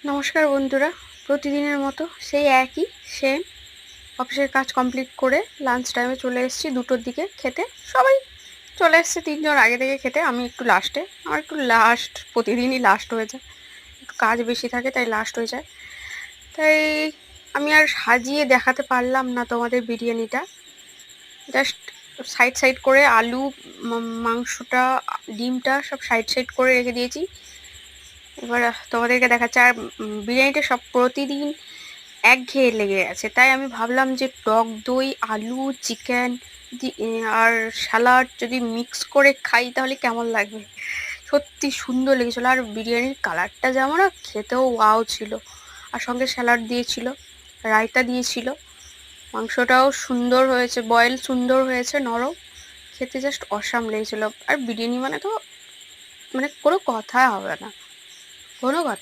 নমস্কার বন্ধুরা, প্রতিদিনের মতো সেই একই সেম অফিসের কাজ কমপ্লিট করে লাঞ্চ টাইমে চলে এসেছি 2টোর দিকে খেতে। সবাই চলে এসছে 3জন আগে থেকে খেতে, আমি একটু লাস্টে। আমার একটু লাস্ট প্রতিদিনই লাস্ট হয়ে যায়, একটু কাজ বেশি থাকে তাই লাস্ট হয়ে যায়। তাই আমি আর সাজিয়ে দেখাতে পারলাম না তোমাদের বিরিয়ানিটা। জাস্ট সাইড সাইড করে আলু, মাংসটা, ডিমটা সব সাইড সাইড করে রেখে দিয়েছি। এবার তোমাদেরকে দেখাচ্ছে। আর বিরিয়ানিটা সব প্রতিদিন একঘেয়ে লেগে গেছে, তাই আমি ভাবলাম যে টক দই, আলু, চিকেন আর স্যালাড যদি মিক্স করে খাই তাহলে কেমন লাগবে। সত্যি সুন্দর লেগেছিলো, আর বিরিয়ানির কালারটা যেমন না, খেতেও ওয়াও ছিল। আর সঙ্গে স্যালাড দিয়েছিল, রায়তা দিয়েছিল। মাংসটাও সুন্দর হয়েছে, বয়েল সুন্দর হয়েছে, নরম, খেতে জাস্ট অসাম লেগেছিলো। আর বিরিয়ানি মানে তো মানে কোনো কথা হবে না, কোনো কথা।